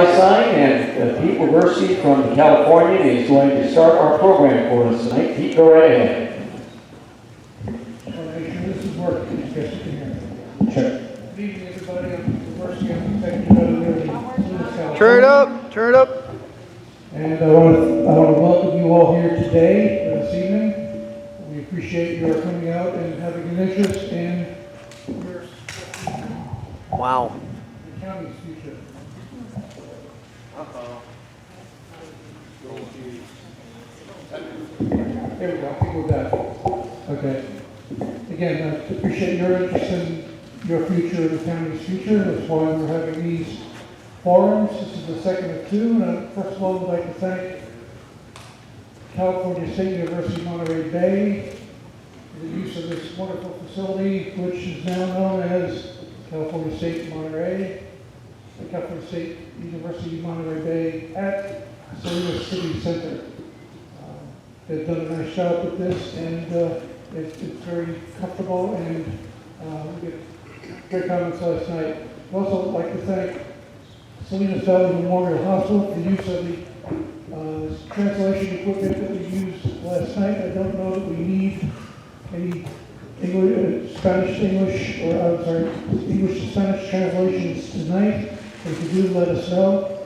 Seaside, and Pete University from California is going to start our program for us tonight. Pete, go right ahead. I want to make sure this is working. I guess you can hear me. Sure. Good evening, everybody. I'm the University of Texas. Turn it up, turn it up. And I want to welcome you all here today, this evening. We appreciate your coming out and having an interest in your Wow. the county's future. There we go. I think we're back. Okay. Again, I appreciate your interest in your future, the county's future. That's why we're having these forums. This is the second of two. And first of all, I'd like to thank California State University, Monterey Bay for the use of this wonderful facility, which is now known as California State Monterey, the California State University Monterey Bay at Salinas City Center. They've done a nice job with this, and it's very comfortable, and we get great comments last night. I'd also like to thank Salinas Valley Memorial Hospital for the use of the translation equipment that we used last night. I don't know that we need any English, Spanish to English, or I'm sorry, English to Spanish translations tonight. If you do, let us know.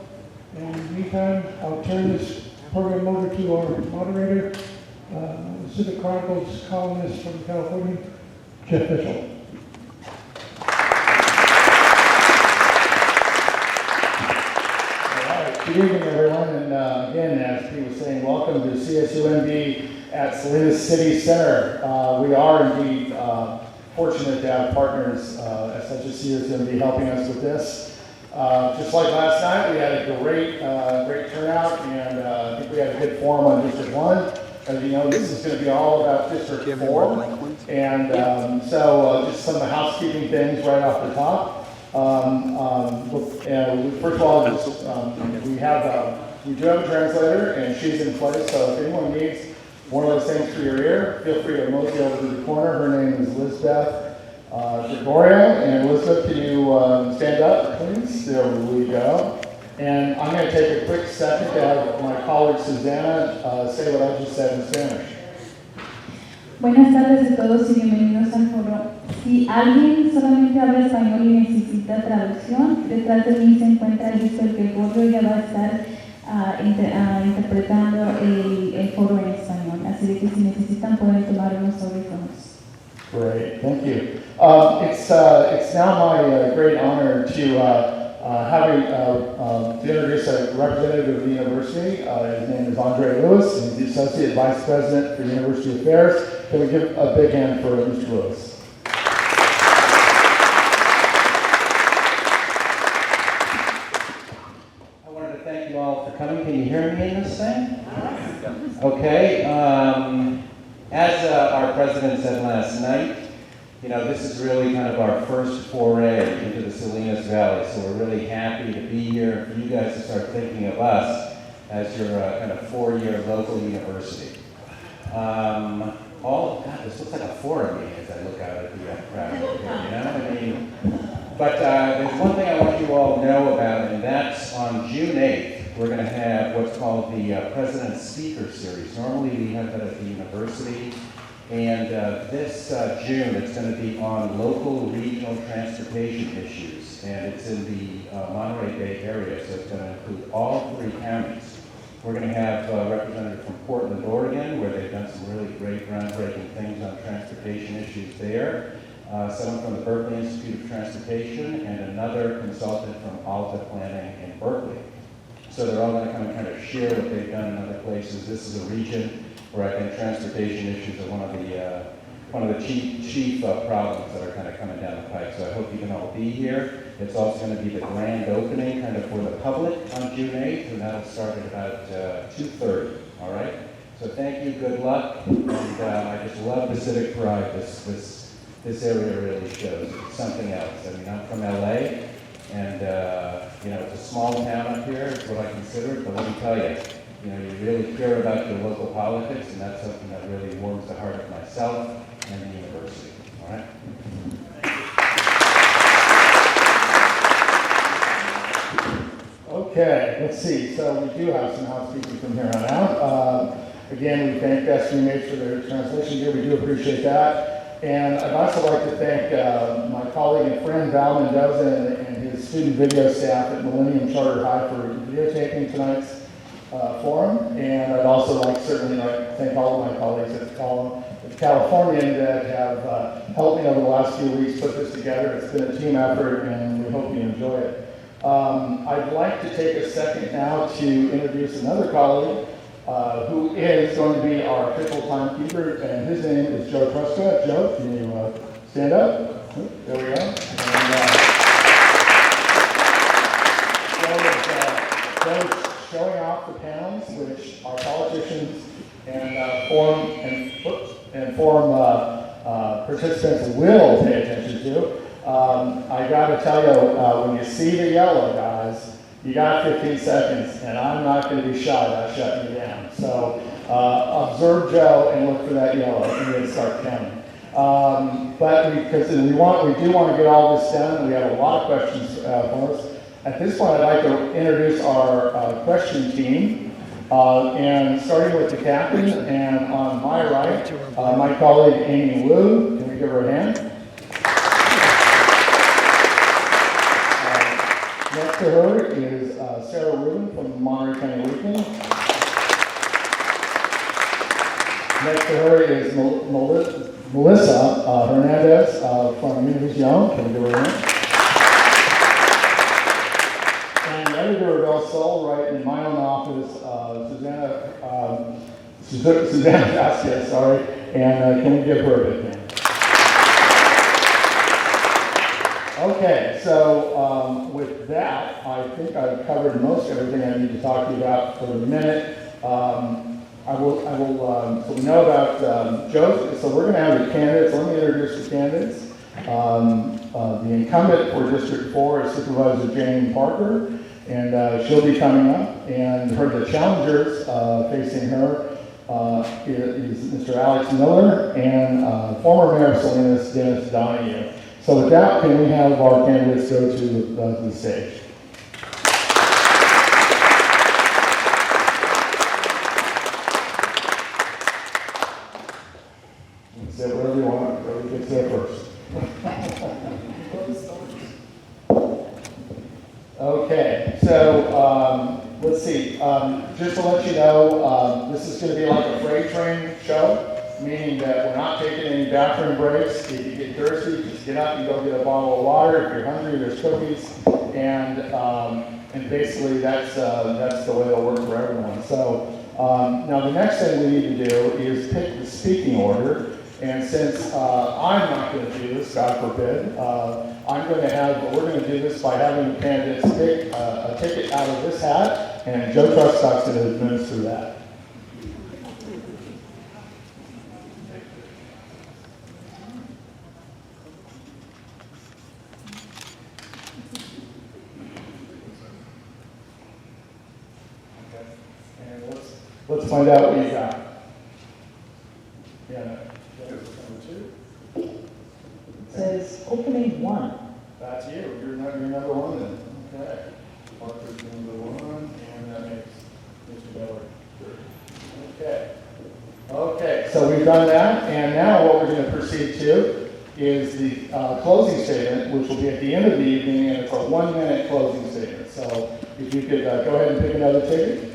And in the meantime, I'll turn this program over to our moderator, Pacific Chronicles columnist from California, Jeff Bishop. Good evening, everyone, and again, as Pete was saying, welcome to CSUMB at Salinas City Center. We are indeed fortunate to have partners such as CSUMB helping us with this. Just like last night, we had a great turnout, and I think we had a good forum on District 1. As you know, this is going to be all about District 4, and so just some of the housekeeping things right off the top. First of all, we do have a translator, and she's in place, so if anyone needs one of those things for your ear, feel free to mosey over to the corner. Her name is Elizabeth Gregorio, and Elizabeth, can you stand up, please? There we go. And I'm going to take a quick second to have my colleague Susanna say what I just said in Spanish. Buenas tardes a todos y bienvenidos al foro. Si alguien solamente habla español y necesita traducción, detrás de mí se encuentra listo el Gregorio y ya va a estar interpretando el foro en español. Así de que si necesitan pueden tomar unos audífonos. Great, thank you. It's now my great honor to introduce a representative of the university. His name is Andre Lewis, and he's the Associate Vice President for University Affairs. Can we give a big hand for Mr. Lewis? I wanted to thank you all for coming. Can you hear me in this thing? Okay. As our president said last night, you know, this is really kind of our first foray into the Salinas Valley, so we're really happy to be here for you guys to start thinking of us as your kind of four-year local university. God, this looks like a forum meeting as I look out at the crowd here, you know? I mean, but there's one thing I want you all to know about, and that's on June 8th, we're going to have what's called the President's Speaker Series. Normally we have that at the university. And this June, it's going to be on local regional transportation issues, and it's in the Monterey Bay area, so it's going to include all three counties. We're going to have a representative from Portland, Oregon, where they've done some really great groundbreaking things on transportation issues there. Someone from the Berkeley Institute of Transportation, and another consultant from Alta Planning in Berkeley. So they're all going to come and kind of share what they've done in other places. This is a region where I think transportation issues are one of the chief problems that are kind of coming down the pike. So I hope you can all be here. It's also going to be the grand opening kind of for the public on June 8th, and that'll start at about 2:30. All right. So thank you. Good luck. And I just love the civic pride this area really shows. It's something else. I mean, I'm from LA, and you know, it's a small town up here. It's what I consider it. But let me tell you. You know, you really care about your local politics, and that's something that really warms the heart of myself and the university. All right? Okay, let's see. So we do have some housekeeping from here on out. Again, we thank SBMH for their translation here. We do appreciate that. And I'd also like to thank my colleague and friend Val Mendoza and his student video staff at Millennium Charter High for videotaping tonight's forum. And I'd also certainly like to thank all of my colleagues at Californian that have helped me over the last few weeks put this together. It's been a team effort, and we hope you enjoy it. I'd like to take a second now to introduce another colleague who is going to be our official timekeeper, and his name is Joe Truscott. Joe, can you stand up? There we go. And Joe's showing off the panels, which our politicians and forum participants will pay attention to. I got to tell you, when you see the yellow, guys, you got 15 seconds, and I'm not going to be shy about shutting you down. So observe Joe and look for that yellow, and then start counting. But because we do want to get all this done, we have a lot of questions for us. At this point, I'd like to introduce our question team, and starting with the captain, and on my right, my colleague Amy Wu. Can we give her a hand? Next to her is Sarah Rubin from Monterey County Weekly. Next to her is Melissa Hernandez from Univision. Can we give her a hand? And the editor of El Sol, right in my own office, Susanna Vasquez, sorry. And can we give her a big hand? Okay, so with that, I think I've covered most everything I need to talk to you about for the minute. So we know about Joe, so we're going to have the candidates. Let me introduce the candidates. The incumbent for District 4 is Supervisor Jane Parker, and she'll be coming up. And the challengers facing her is Mr. Alex Miller and former Mayor of Salinas, Dennis Donohue. So with that, can we have our candidates go to the stage? Say whatever you want, whoever gets there first. Okay, so let's see. Just to let you know, this is going to be like a freight train show, meaning that we're not taking any bathroom breaks. If you get thirsty, just get up and go get a bottle of water. If you're hungry, there's cookies, and basically that's the way it'll work for everyone. So now the next thing we need to do is pick the speaking order. And since I'm not going to do this, God forbid, we're going to do this by having the candidates pick a ticket out of this hat, and Joe Truscott's going to administer that. And let's find out what you got. Yeah. It says opening 1. That's you. You're number one then. Okay. Parker's number 1, and that makes Mr. Miller third. Okay. Okay, so we've done that, and now what we're going to proceed to is the closing statement, which will be at the end of the evening, and it's a 1-minute closing statement. So if you could go ahead and pick another ticket.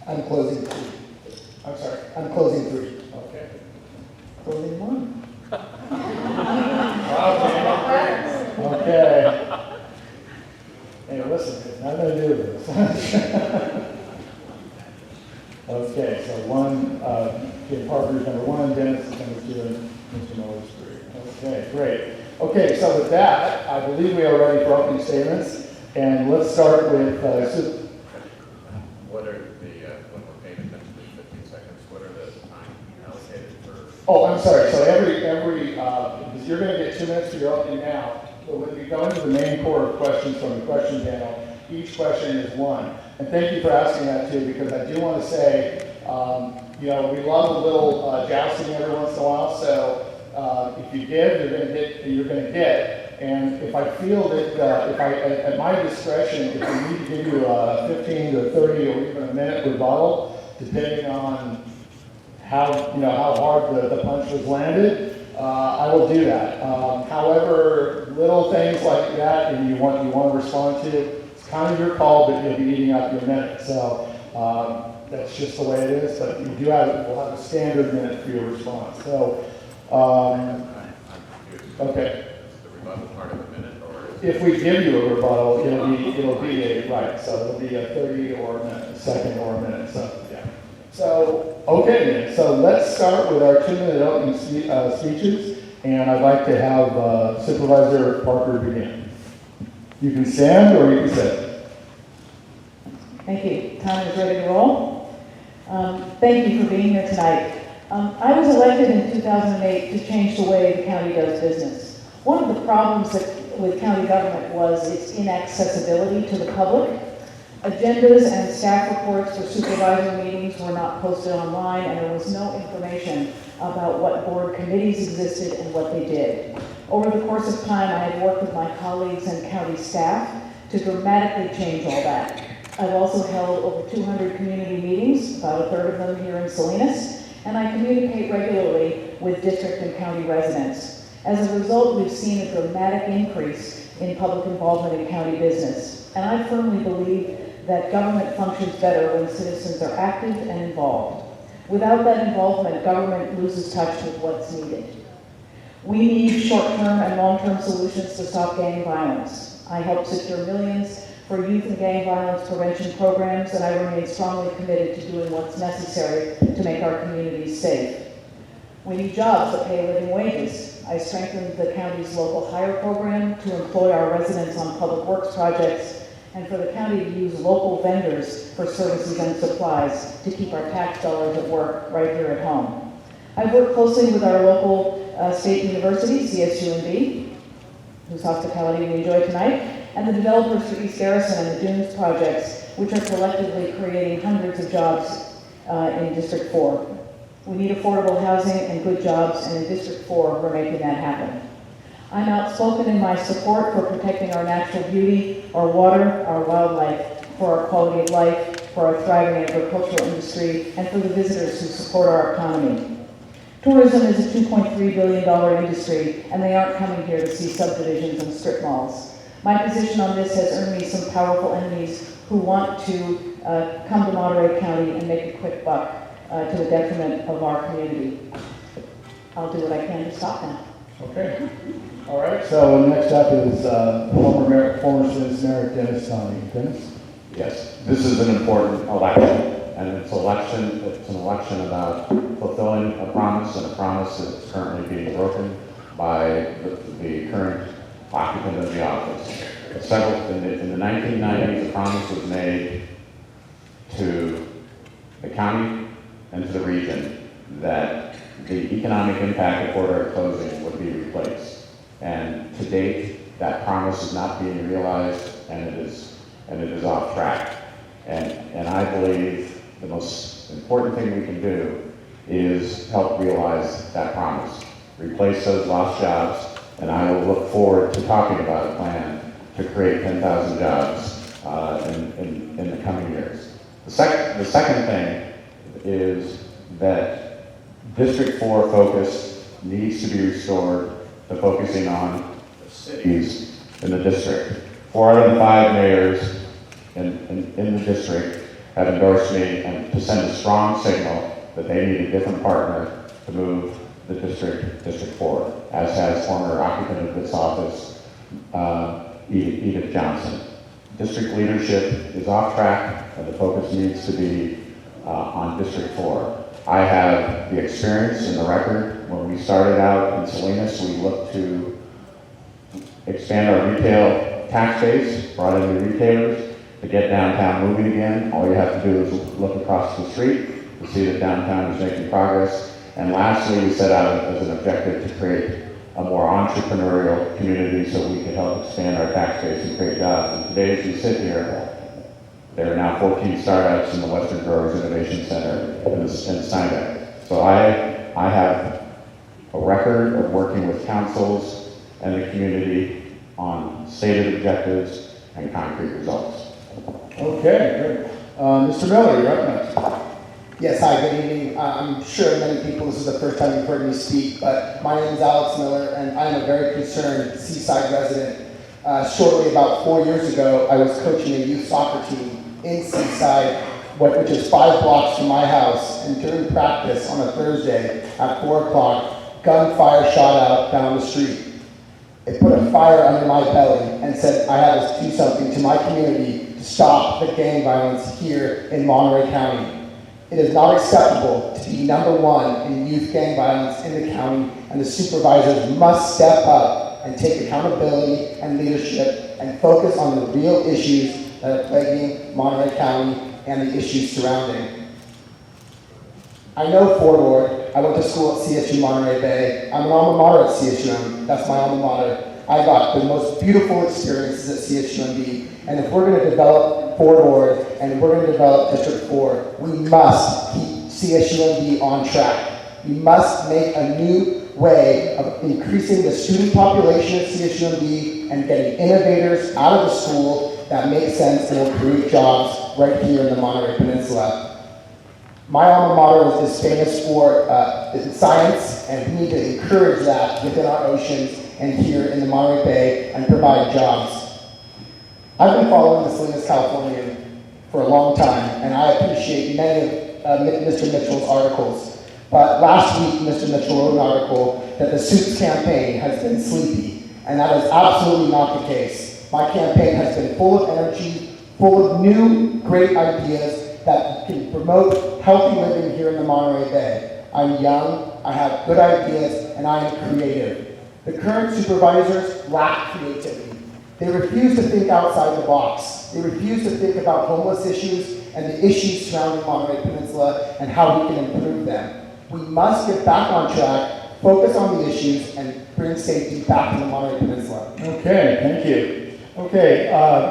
I'm closing 3. I'm sorry. I'm closing 3. Okay. Closing 1. Okay. Hey, listen, I'm going to do this. Okay, so Jane Parker's number 1, Dennis is number 2, and Mr. Miller's 3. Okay, great. Okay, so with that, I believe we are ready for opening statements, and let's start with Supes. What are when we're paying attention to 15 seconds, what are the time allocated for? Oh, I'm sorry. So because you're going to get 2 minutes for your opening now, but when we go into the main core of questions from the question panel, each question is 1. And thank you for asking that too, because I do want to say, You know, we love a little jousting every once in a while, so if you give, you're gonna get. And if I feel that, at my discretion, if we need to give you a 15 to 30 or even a minute rebuttal, depending on how hard the punch was landed, I will do that. However, little things like that, and you want to respond to, it's kind of your call, but you'll be eating up your minute. So that's just the way it is. But we'll have a standard minute for your response. So, okay. The rebuttal part of the minute, or If we give you a rebuttal, it'll be a right. So it'll be a 30 or a minute, a second or a minute. So yeah. So okay, then. So let's start with our 2-minute opening speeches, and I'd like to have Supervisor Parker begin. You can stand or you can sit. Thank you. Time is ready to roll. Thank you for being here tonight. I was elected in 2008 to change the way the county does business. One of the problems with county government was its inaccessibility to the public. Agendas and staff reports for supervisor meetings were not posted online, and there was no information about what board committees existed and what they did. Over the course of time, I have worked with my colleagues and county staff to dramatically change all that. I've also held over 200 community meetings, about a third of them here in Salinas, and I communicate regularly with district and county residents. As a result, we've seen a dramatic increase in public involvement in county business, and I firmly believe that government functions better when citizens are active and involved. Without that involvement, government loses touch with what's needed. We need short-term and long-term solutions to stop gang violence. I help secure millions for youth and gang violence prevention programs, and I remain strongly committed to doing what's necessary to make our communities safe. We need jobs that pay living wages. I strengthened the county's local hire program to employ our residents on public works projects, and for the county to use local vendors for services and supplies to keep our tax dollars at work right here at home. I've worked closely with our local state university, CSUMB, whose hospitality we enjoy tonight, and the developers for East Garrison and the Dunes projects, which are collectively creating hundreds of jobs in District 4. We need affordable housing and good jobs, and in District 4, we're making that happen. I'm outspoken in my support for protecting our natural beauty, our water, our wildlife, for our quality of life, for our thriving agricultural industry, and for the visitors who support our economy. Tourism is a $2.3 billion industry, and they aren't coming here to see subdivisions and strip malls. My position on this has earned me some powerful enemies who want to come to Monterey County and make a quick buck to the detriment of our community. I'll do what I can to stop them. Okay. All right. So next up is former citizen Mayor Dennis Donohue. Dennis? Yes, this is an important election, and it's an election about fulfilling a promise, and a promise that's currently being broken by the current occupant of the office. In the 1990s, a promise was made to the county and to the region that the economic impact of border closing would be replaced. And to date, that promise is not being realized, and it is off track. And I believe the most important thing we can do is help realize that promise, replace those lost jobs, and I will look forward to talking about a plan to create 10,000 jobs in the coming years. The second thing is that District 4 focus needs to be restored to focusing on the cities in the district. 4 out of the 5 mayors in the district have endorsed me and to send a strong signal that they need a different partner to move the District 4, as has former occupant of this office, Edith Johnson. District leadership is off track, and the focus needs to be on District 4. I have the experience and the record. When we started out in Salinas, we looked to expand our retail tax base, brought in new retailers. To get downtown moving again, all you have to do is look across the street to see that downtown is making progress. And lastly, we set out as an objective to create a more entrepreneurial community so we could help expand our tax base and create jobs. And today, as we sit here, There are now 14 startups in the Western Growers Innovation Center in Steinbeck. So I have a record of working with councils and the community on stated objectives and concrete results. Okay, great. Mr. Miller, you're up next. Yes, hi, good evening. I'm sure many people, this is the first time you've heard me speak, but my name is Alex Miller, and I am a very concerned Seaside resident. Shortly, about 4 years ago, I was coaching a youth soccer team in Seaside, which is 5 blocks from my house, and during practice on a Thursday at 4 o'clock, gunfire shot out down the street. It put a fire under my belly and said I had to do something to my community to stop the gang violence here in Monterey County. It is not acceptable to be number 1 in youth gang violence in the county, and the supervisors must step up and take accountability and leadership and focus on the real issues that are plaguing Monterey County and the issues surrounding. I know Fort Ord. I went to school at CSU Monterey Bay. I'm an alma mater at CSUM. That's my alma mater. I got the most beautiful experiences at CSUMB. And if we're going to develop Fort Ord and we're going to develop District 4, we must keep CSUMB on track. We must make a new way of increasing the student population at CSUMB and getting innovators out of the school that make sense and will create jobs right here in the Monterey Peninsula. My alma mater is famous for science, and we need to encourage that within our oceans and here in the Monterey Bay and provide jobs. I've been following the Salinas, California for a long time, and I appreciate many of Mr. Mitchell's articles. But last week, Mr. Mitchell wrote an article that the Supes campaign has been sleepy, and that is absolutely not the case. My campaign has been full of energy, full of new, great ideas that can promote healthy living here in the Monterey Bay. I'm young, I have good ideas, and I am creative. The current supervisors lack creativity. They refuse to think outside the box. They refuse to think about homeless issues and the issues surrounding Monterey Peninsula and how we can improve them. We must get back on track, focus on the issues, and bring safety back to the Monterey Peninsula. Okay, thank you. Okay,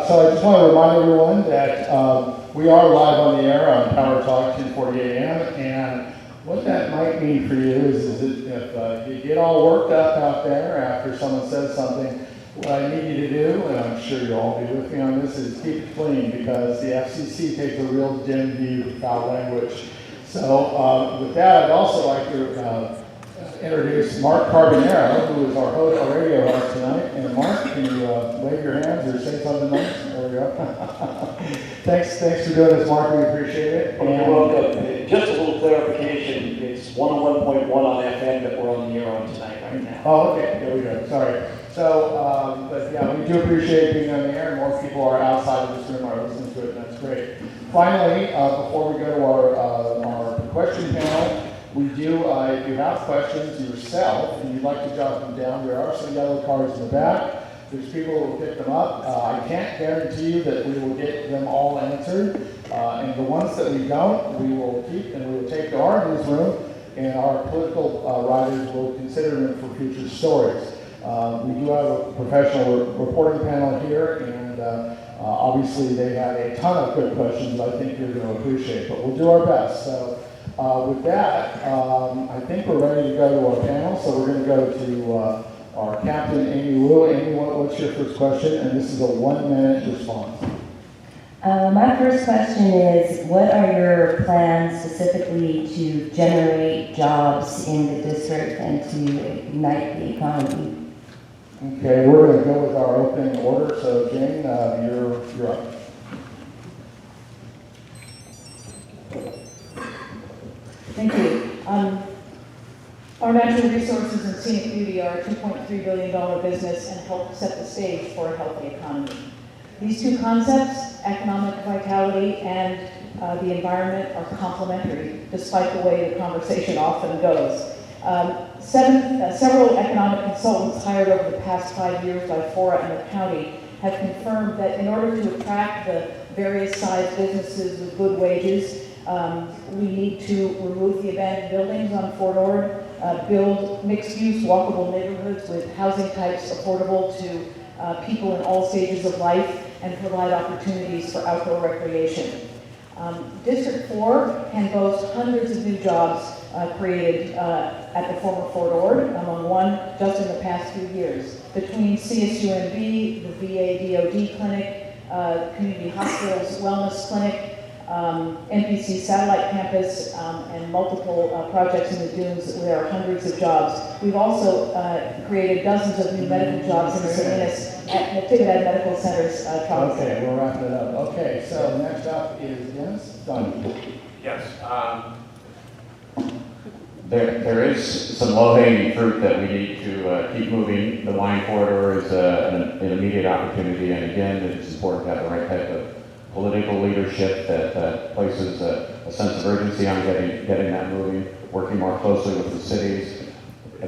so I just want to remind everyone that we are live on the air on Power Talk 2:40 a.m. and what that might mean for you is that if you get all worked up out there after someone says something, what I need you to do, and I'm sure you'll all be with me on this, is keep it clean because the FCC takes a real dim view of foul language. So with that, I'd also like to introduce Mark Carbonero, who is our radio host tonight. And Mark, can you wave your hands or say something nice? There we go. thanks for doing this, Mark. We appreciate it. You're welcome. Just a little clarification. It's 101.1 on FM that we're on the air on tonight right now. Oh, okay. There we go. Sorry. So, but yeah, we do appreciate being on the air, and more people are outside of this room are listening to it, and that's great. Finally, before we go to our question panel, we do, if you have questions yourself and you'd like to jot them down, there are some yellow cards in the back. There's people who will pick them up. I can't guarantee you that we will get them all answered. And the ones that we don't, we will keep and we will take to our newsroom, and our political writers will consider them for future stories. We do have a professional reporting panel here, and obviously they have a ton of good questions that I think you're going to appreciate, but we'll do our best. So with that, I think we're ready to go to our panel, so we're going to go to our captain, Amy Wu. Amy, what's your first question? And this is a 1-minute response. My first question is, what are your plans specifically to generate jobs in the district and to ignite the economy? Okay, we're going to go with our opening order. So, Jane, you're up. Thank you. Our natural resources and scenic beauty are a $2.3 billion business and help set the stage for a healthy economy. These two concepts, economic vitality and the environment, are complementary, despite the way the conversation often goes. Several economic consultants hired over the past 5 years by Fora and the county have confirmed that in order to attract the various size businesses with good wages, we need to remove the abandoned buildings on Fort Ord, build mixed-use walkable neighborhoods with housing types affordable to people in all stages of life, and provide opportunities for outdoor recreation. District 4 can boast hundreds of new jobs created at the former Fort Ord, among one just in the past few years. Between CSUMB, the VA DOD clinic, Community Hospitals Wellness Clinic, NPC Satellite Campus, and multiple projects in the dunes, there are hundreds of jobs. We've also created dozens of new medical jobs in Salinas at the Tigard Medical Center's trial. Okay, we'll wrap it up. Okay, so next up is Dennis Donohue. Yes. There is some low-hanging fruit that we need to keep moving. The wine corridor is an immediate opportunity, and again, it's important to have the right type of political leadership that places a sense of urgency on getting that moving, working more closely with the cities,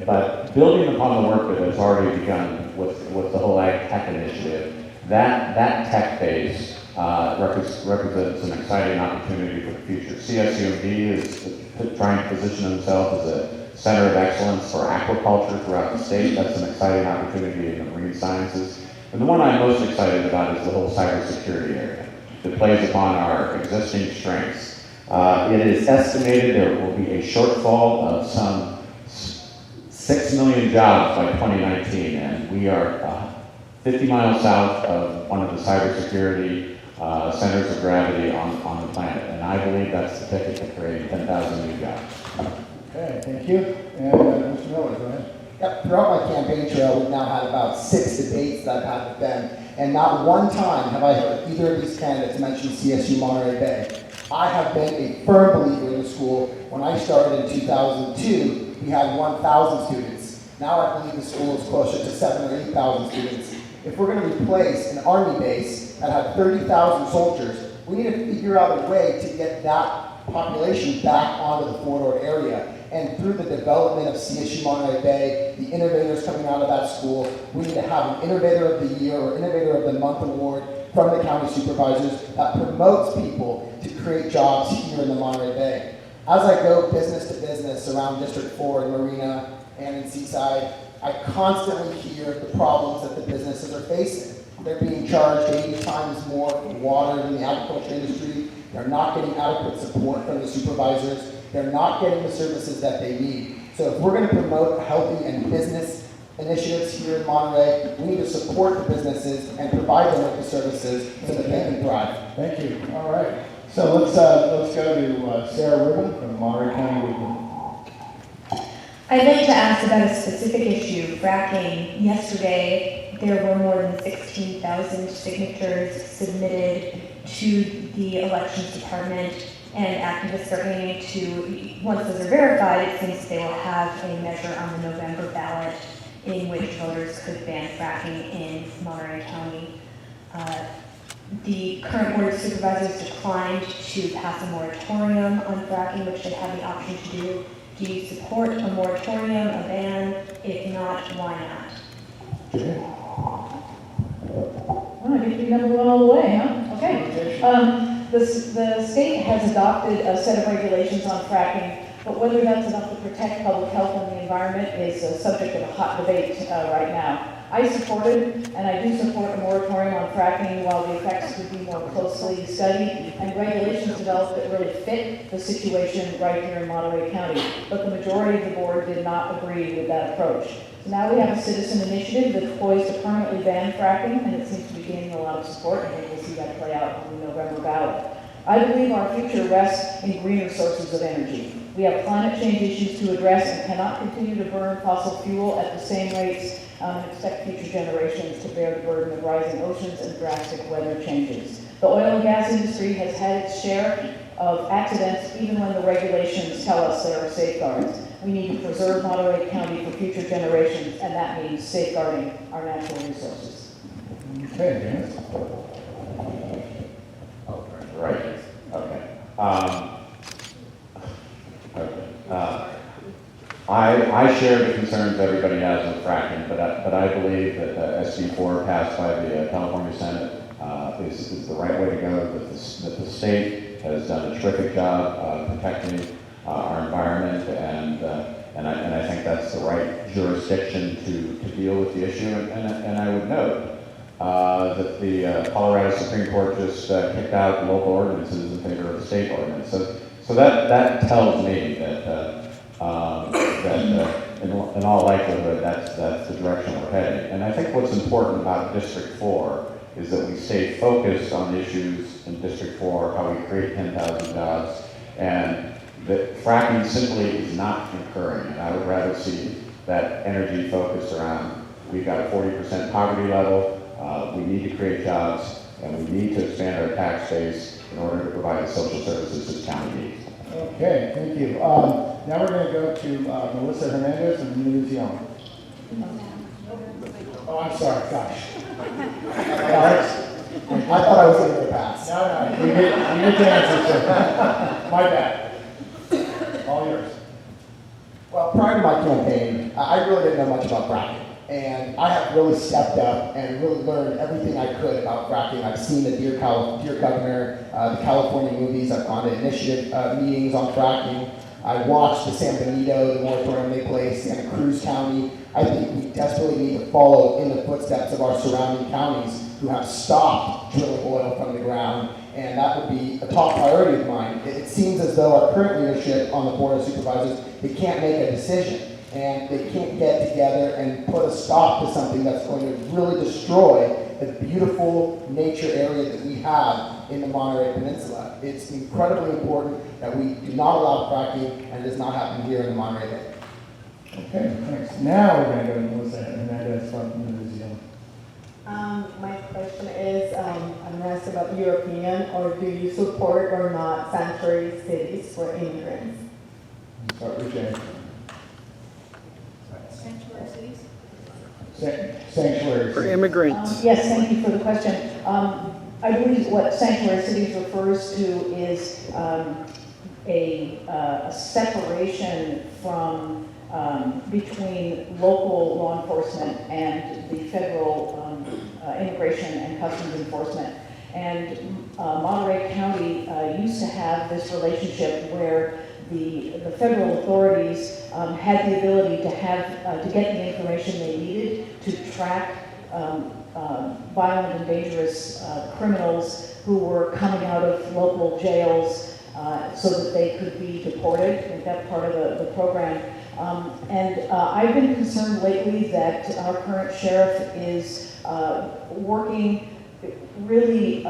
but building upon the work that has already begun with the whole Ag Tech initiative. That tech base represents an exciting opportunity for the future. CSUMB is trying to position themselves as a center of excellence for aquaculture throughout the state. That's an exciting opportunity in the marine sciences. And the one I'm most excited about is the whole cybersecurity area that plays upon our existing strengths. It is estimated there will be a shortfall of some 6 million jobs by 2019, and we are 50 miles south of one of the cybersecurity centers of gravity on the planet, and I believe that's the ticket to create 10,000 new jobs. Okay, thank you. And Mr. Miller, go ahead. Yep, throughout my campaign trail, we've now had about 6 debates that I've had with them, and not one time have I heard either of these candidates mention CSU Monterey Bay. I have been a firm believer in the school. When I started in 2002, we had 1,000 students. Now I believe the school is closer to 7,000 or 8,000 students. If we're going to replace an Army base that had 30,000 soldiers, we need to figure out a way to get that population back onto the Fort Ord area. And through the development of CSU Monterey Bay, the innovators coming out of that school, we need to have an Innovator of the Year or Innovator of the Month award from the county supervisors that promotes people to create jobs here in the Monterey Bay. As I go business to business around District 4 in Marina and in Seaside, I constantly hear the problems that the businesses are facing. They're being charged 80 times more for water in the agriculture industry. They're not getting adequate support from the supervisors. They're not getting the services that they need. So if we're going to promote healthy and business initiatives here in Monterey, we need to support the businesses and provide them with the services so that they can thrive. Thank you. All right. So let's go to Sarah Rubin from Monterey County Weekly. I'd like to ask about a specific issue, fracking. Yesterday, there were more than 16,000 signatures submitted to the elections department, and activists are aiming to, once those are verified, it seems they will have a measure on the November ballot in which voters could ban fracking in Monterey County. The current Board of Supervisors declined to pass a moratorium on fracking, which they have the option to do. Do you support a moratorium, a ban? If not, why not? Well, I get to be number one all the way, huh? Okay. The state has adopted a set of regulations on fracking, but whether that's enough to protect public health and the environment is a subject of a hot debate right now. I supported, and I do support a moratorium on fracking while the effects could be more closely studied and regulations developed that really fit the situation right here in Monterey County. But the majority of the board did not agree with that approach. So now we have a citizen initiative that's poised to permanently ban fracking, and it seems to be gaining a lot of support, and I think we'll see that play out on the November ballot. I believe our future rests in greener sources of energy. We have climate change issues to address and cannot continue to burn fossil fuel at the same rates and expect future generations to bear the burden of rising oceans and drastic weather changes. The oil and gas industry has had its share of accidents even when the regulations tell us there are safeguards. We need to preserve Monterey County for future generations, and that means safeguarding our natural resources. Okay, Dennis. Right. Okay. I share the concerns everybody has with fracking, but I believe that SB 4 passed by the California Senate is the right way to go. That the state has done a terrific job protecting our environment, and I think that's the right jurisdiction to deal with the issue. And I would note that the Colorado Supreme Court just kicked out local ordinances in favor of the state ordinance. So that tells me that in all likelihood that's the direction we're heading. And I think what's important about District 4 is that we stay focused on the issues in District 4, how we create 10,000 jobs, and that fracking simply is not occurring. And I would rather see that energy focused around, we've got a 40% poverty level, we need to create jobs, and we need to expand our tax base in order to provide the social services this county needs. Okay, thank you. Now we're going to go to Melissa Hernandez and Museum. Oh, I'm sorry, gosh. Alex, I thought I was going to pass. No, you get the answer, sir. My bad. All yours. Well, prior to my campaign, I really didn't know much about fracking. And I have really stepped up and really learned everything I could about fracking. I've seen the Dear Governor, the California movies. I've gone to initiative meetings on fracking. I watched the San Benito, the moratorium they placed, and Cruz County. I think we desperately need to follow in the footsteps of our surrounding counties who have stopped drilling oil from the ground, and that would be a top priority of mine. It seems as though our current leadership on the Board of Supervisors, they can't make a decision, and they can't get together and put a stop to something that's going to really destroy the beautiful nature area that we have in the Monterey Peninsula. It's incredibly important that we do not allow fracking, and it does not happen here in the Monterey Bay. Okay, thanks. Now we're going to go to Melissa Hernandez from the museum. My question is, I'm asked about your opinion, or do you support or not sanctuary cities for immigrants? Start with Jane. Sanctuary cities? Sanctuary For cities. immigrants. Yes, thank you for the question. I believe what sanctuary cities refers to is a separation from between local law enforcement and the federal immigration and customs enforcement. And Monterey County used to have this relationship where the federal authorities had the ability to have to get the information they needed to track violent and dangerous criminals who were coming out of local jails so that they could be deported. I think that's part of the program. I've been concerned lately that our current sheriff is working really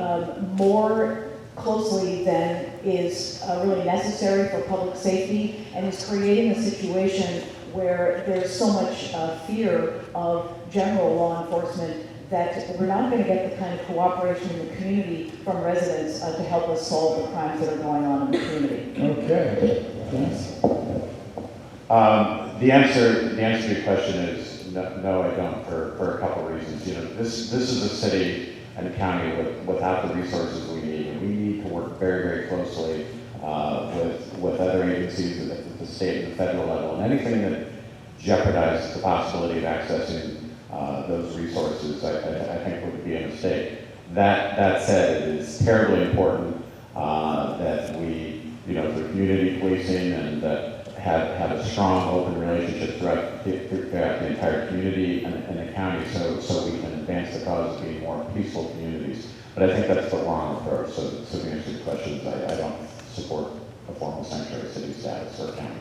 more closely than is really necessary for public safety, and is creating a situation where there's so much fear of general law enforcement that we're not going to get the kind of cooperation in the community from residents to help us solve the crimes that are going on in the community. Okay, thanks. The answer to your question is no, I don't, for a couple of reasons. You know, this is a city and a county without the resources we need, and we need to work very, very closely with other agencies at the state and the federal level, and anything that jeopardizes the possibility of accessing those resources, I think would be a mistake. That said, it is terribly important that we, through community policing and that have a strong, open relationship throughout the entire community and the county, so we can advance the cause of being more peaceful communities. But I think that's the wrong approach. So to answer your questions, I don't support a formal sanctuary city status for a county.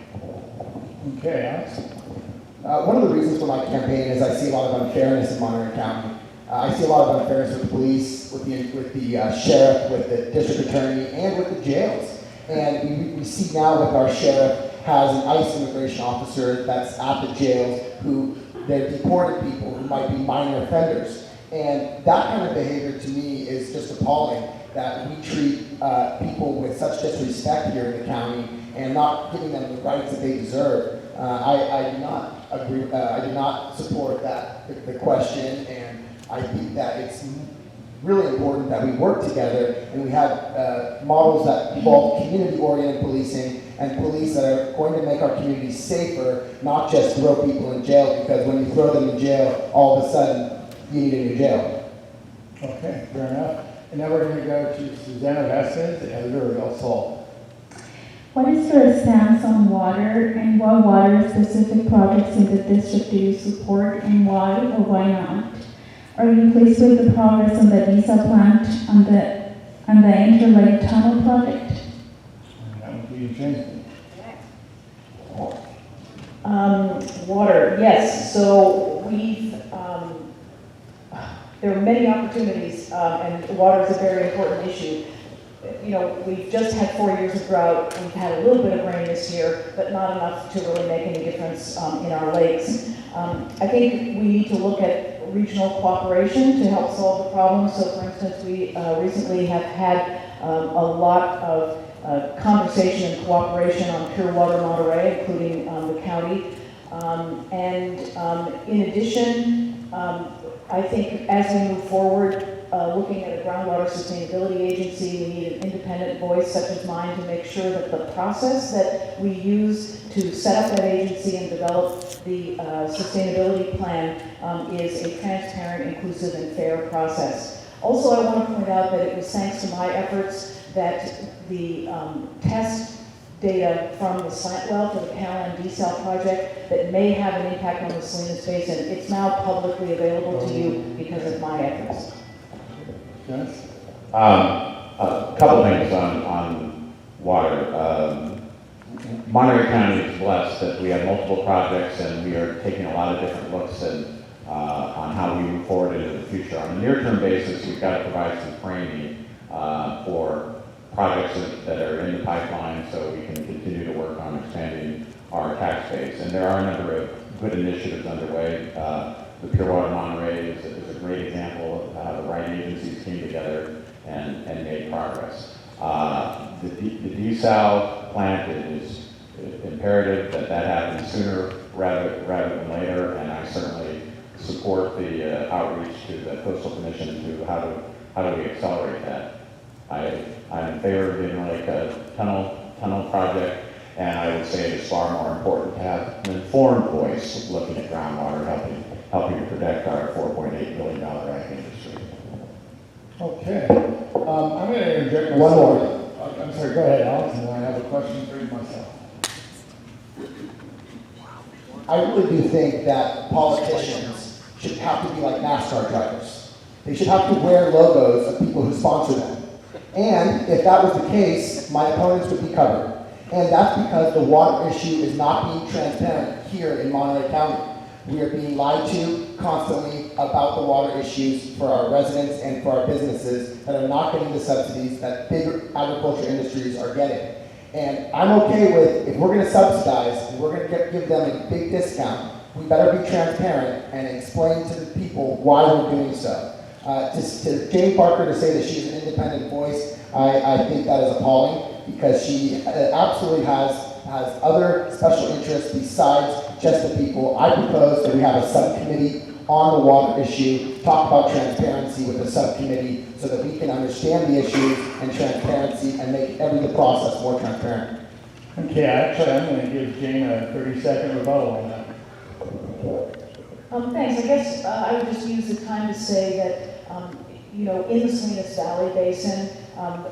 Okay, Alex. One of the reasons for my campaign is I see a lot of unfairness in Monterey County. I see a lot of unfairness with the police, with the sheriff, with the district attorney, and with the jails. And we see now with our sheriff has an ICE immigration officer that's at the jails who they're deported people who might be minor offenders. And that kind of behavior to me is just appalling, that we treat people with such disrespect here in the county and not giving them the rights that they deserve. I do not agree, I do not support the question, and I think that it's really important that we work together and we have models that involve community-oriented policing and police that are going to make our communities safer, not just throw people in jail, because when you throw them in jail, all of a sudden you need a new jail. Okay, fair enough. And now we're going to go to Susanna Vasquez, the editor of El Sol. What is your stance on water, and what water-specific projects in the district do you support, and why or why not? Are you pleased with the progress on the diesel plant and the Interlake Tunnel project? That would be Jane. Water, yes. So there are many opportunities, and water is a very important issue. You know, we've just had 4 years of drought. We've had a little bit of rain this year, but not enough to really make any difference in our lakes. I think we need to look at regional cooperation to help solve the problem. So, for instance, we recently have had a lot of conversation and cooperation on Pure Water Monterey, including the county. In addition, I think as we move forward, looking at a groundwater sustainability agency, we need an independent voice such as mine to make sure that the process that we use to set up that agency and develop the sustainability plan is a transparent, inclusive, and fair process. Also, I want to point out that it was thanks to my efforts that the test data from the slant well for the Caroline desal project that may have an impact on the Salinas Basin, it's now publicly available to you because of my efforts. Dennis? A couple things on water. Monterey County is blessed that we have multiple projects and we are taking a lot of different looks on how we move forward into the future. On a near-term basis, we've got to provide some framing for projects that are in the pipeline so we can continue to work on expanding our tax base. And there are a number of good initiatives underway. The Pure Water Monterey is a great example of how the right agencies came together and made progress. The desal plant is imperative that happens sooner rather than later, and I certainly support the outreach to the Coastal Commission to how do we accelerate that. I'm in favor of the Interlake tunnel project, and I would say it is far more important to have an informed voice looking at groundwater, helping to protect our $4.8 billion ag industry. Okay. I'm going to interject One more. I'm sorry, go ahead, Alex, and then I have a question for you myself. I really do think that politicians should have to be like NASCAR drivers. They should have to wear logos of people who sponsor them. And if that was the case, my opponents would be covered. And that's because the water issue is not being transparent here in Monterey County. We are being lied to constantly about the water issues for our residents and for our businesses that are not getting the subsidies that big agriculture industries are getting. And I'm okay with, if we're going to subsidize and we're going to give them a big discount, we better be transparent and explain to the people why we're doing so. To Jane Parker to say that she's an independent voice, I think that is appalling because she absolutely has other special interests besides just the people. I propose that we have a subcommittee on the water issue, talk about transparency with the subcommittee so that we can understand the issues and transparency and make the process more transparent. Okay, actually, I'm going to give Jane a 30-second rebuttal on that. Thanks. I guess I would just use the time to say that, in the Salinas Valley Basin,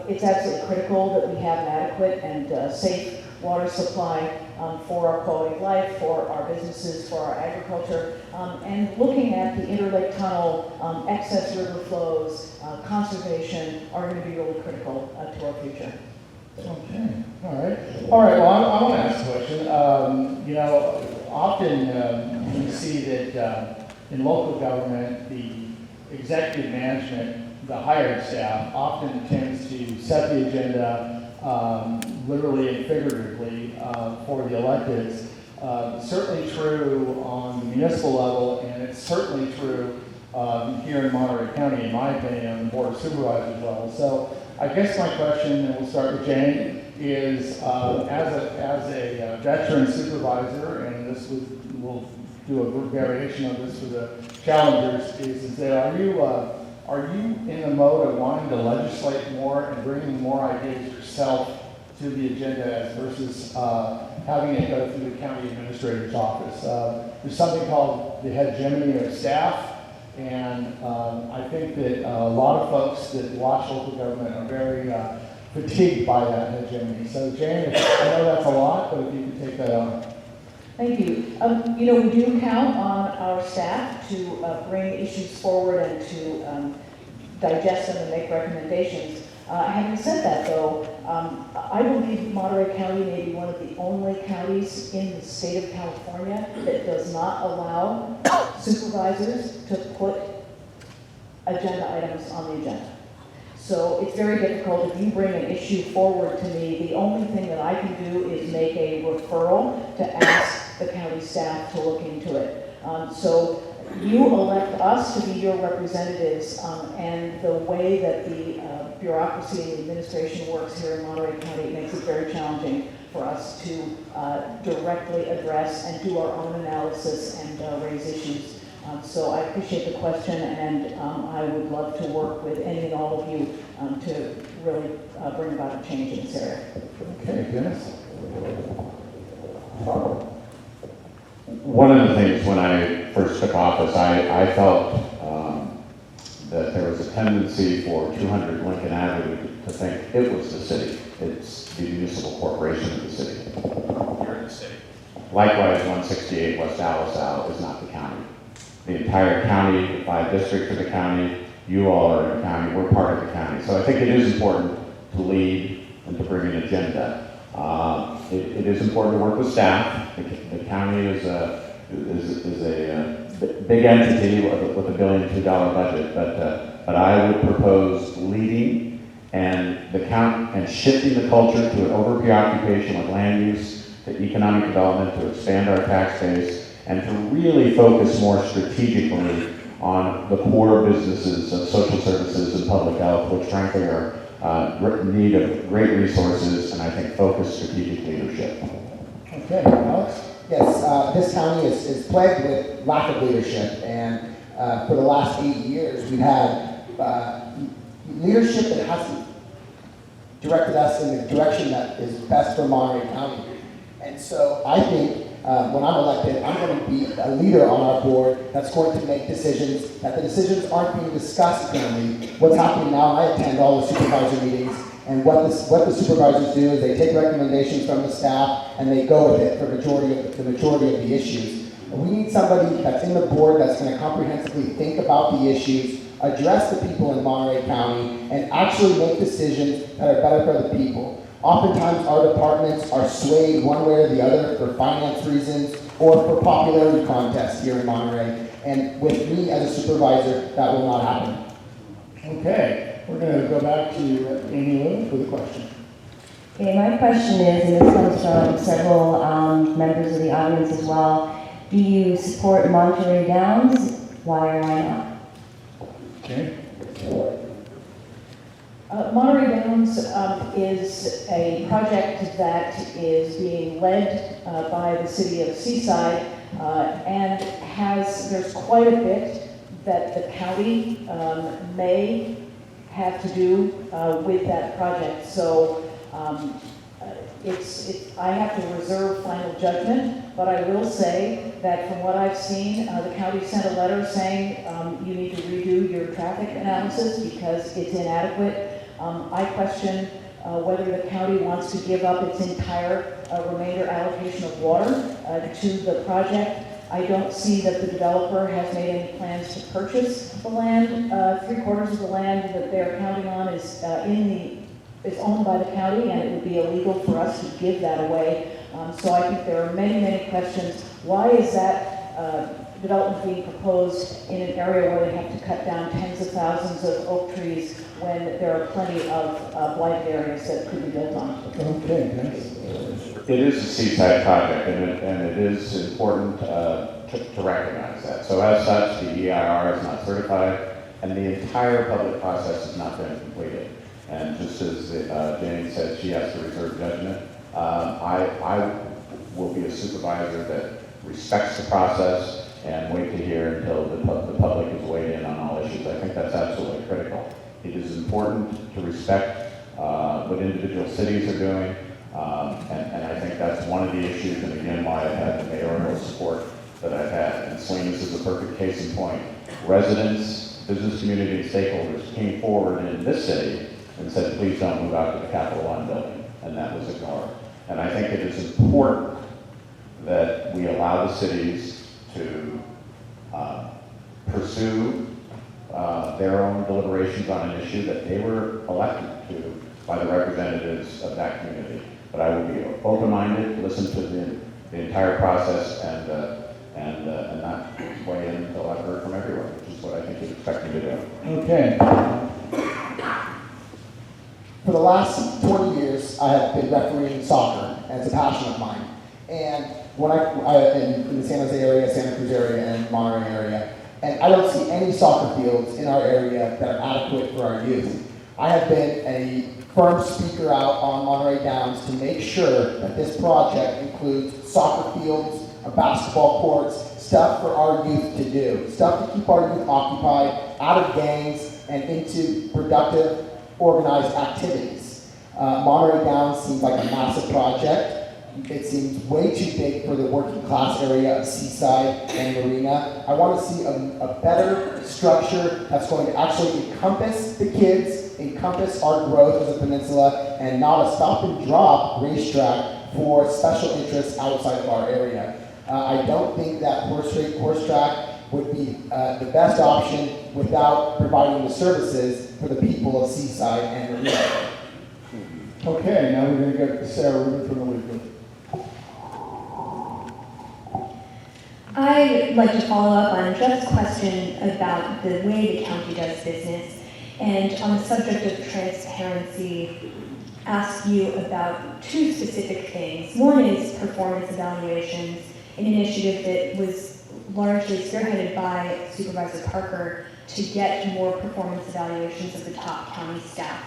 it's absolutely critical that we have an adequate and safe water supply for our quality of life, for our businesses, for our agriculture, and looking at the Interlake Tunnel, excess river flows, conservation are going to be really critical to our future. Okay, all right. Well, I want to ask a question. Often we see that in local government, the executive management, the hired staff, often tends to set the agenda literally and figuratively for the electeds. Certainly true on the municipal level, and it's certainly true here in Monterey County, in my opinion, on the Board of Supervisors level. So I guess my question, and we'll start with Jane, is as a veteran supervisor, and we'll do a variation of this for the challengers, is that are you in the mode of wanting to legislate more and bringing more ideas yourself to the agenda versus having it go through the county administrator's office? There's something called the hegemony of staff, and I think that a lot of folks that watch local government are very fatigued by that hegemony. So Jane, I know that's a lot, but if you could take that on. Thank you. You know, we do count on our staff to bring issues forward and to digest them and make recommendations. Having said that, though, I believe Monterey County may be one of the only counties in the state of California that does not allow supervisors to put agenda items on the agenda. So it's very difficult. If you bring an issue forward to me, the only thing that I can do is make a referral to ask the county staff to look into it. So you elect us to be your representatives, and the way that the bureaucracy and the administration works here in Monterey County, it makes it very challenging for us to directly address and do our own analysis and raise issues. So I appreciate the question, and I would love to work with any and all of you to really bring about a change in this area. Okay, Dennis? One of the things when I first took office, I felt that there was a tendency for 200 Lincoln Avenue to think it was the city. It's the municipal corporation of the city. You're in the city. Likewise, 168 West Alisal is not the county. The entire county, the 5 districts of the county, you all are in the county, we're part of the county. So I think it is important to lead and to bring an agenda. It is important to work with staff. The county is a big entity with a $1.2 billion budget, but I would propose leading and shifting the culture to an over preoccupation with land use, to economic development, to expand our tax base, and to really focus more strategically on the core businesses of social services and public health, which frankly are in need of great resources and I think focused strategic leadership. Okay, Alex? Yes, this county is plagued with lack of leadership, and for the last 8 years, we've had leadership that hasn't directed us in the direction that is best for Monterey County. And so I think when I'm elected, I'm going to be a leader on our board that's going to make decisions, that the decisions aren't being discussed currently. What's happening now, I attend all the supervisor meetings, and what the supervisors do is they take recommendations from the staff and they go with it for the majority of the issues. And we need somebody that's in the board that's going to comprehensively think about the issues, address the people in Monterey County, and actually make decisions that are better for the people. Oftentimes, our departments are swayed one way or the other for finance reasons or for popularity contests here in Monterey. And with me as a supervisor, that will not happen. Okay, we're going to go back to Amy Lou with a question. Okay, my question is, and this comes from several members of the audience as well, do you support Monterey Downs? Why or why not? Okay. Monterey Downs is a project that is being led by the city of Seaside, and there's quite a bit that the county may have to do with that project. So I have to reserve final judgment, but I will say that from what I've seen, the county sent a letter saying you need to redo your traffic analysis because it's inadequate. I question whether the county wants to give up its entire remainder allocation of water to the project. I don't see that the developer has made any plans to purchase the land. 3/4 of the land that they're counting on is owned by the county, and it would be illegal for us to give that away. So I think there are many, many questions. Why is that development being proposed in an area where they have to cut down tens of thousands of oak trees when there are plenty of blighted areas that could be built on? Okay, Dennis. It is a seaside project, and it is important to recognize that. So as such, the EIR is not certified, and the entire public process has not been completed. And just as Jane said, she has to reserve judgment. I will be a supervisor that respects the process and wait to hear until the public is weighed in on all issues. I think that's absolutely critical. It is important to respect what individual cities are doing, and I think that's one of the issues, and again, why I've had the mayoral support that I've had. And Salinas is a perfect case in point. Residents, business community, and stakeholders came forward in this city and said, please don't move out to the Capital One building, and that was ignored. And I think it is important that we allow the cities to pursue their own deliberations on an issue that they were elected to by the representatives of that community. But I will be open-minded, listen to the entire process, and not weigh in until I've heard from everyone, which is what I think you'd expect me to do. Okay. For the last 20 years, I have been refereeing soccer, and it's a passion of mine. And when in the San Jose area, Santa Cruz area, and Monterey area, and I don't see any soccer fields in our area that are adequate for our youth. I have been a firm speaker out on Monterey Downs to make sure that this project includes soccer fields, basketball courts, stuff for our youth to do, stuff to keep our youth occupied, out of gangs, and into productive, organized activities. Monterey Downs seems like a massive project. It seems way too big for the working class area of Seaside and Marina. I want to see a better structure that's going to actually encompass the kids, encompass our growth as a peninsula, and not a stop and drop racetrack for special interests outside of our area. I don't think that horse track would be the best option without providing the services for the people of Seaside and Marina. Okay, now we're going to get to Sarah Rubin from the Weekly. I'd like to follow up on Jeff's question about the way the county does business, and on the subject of transparency, ask you about two specific things. One is performance evaluations, an initiative that was largely spearheaded by Supervisor Parker to get more performance evaluations of the top county staff.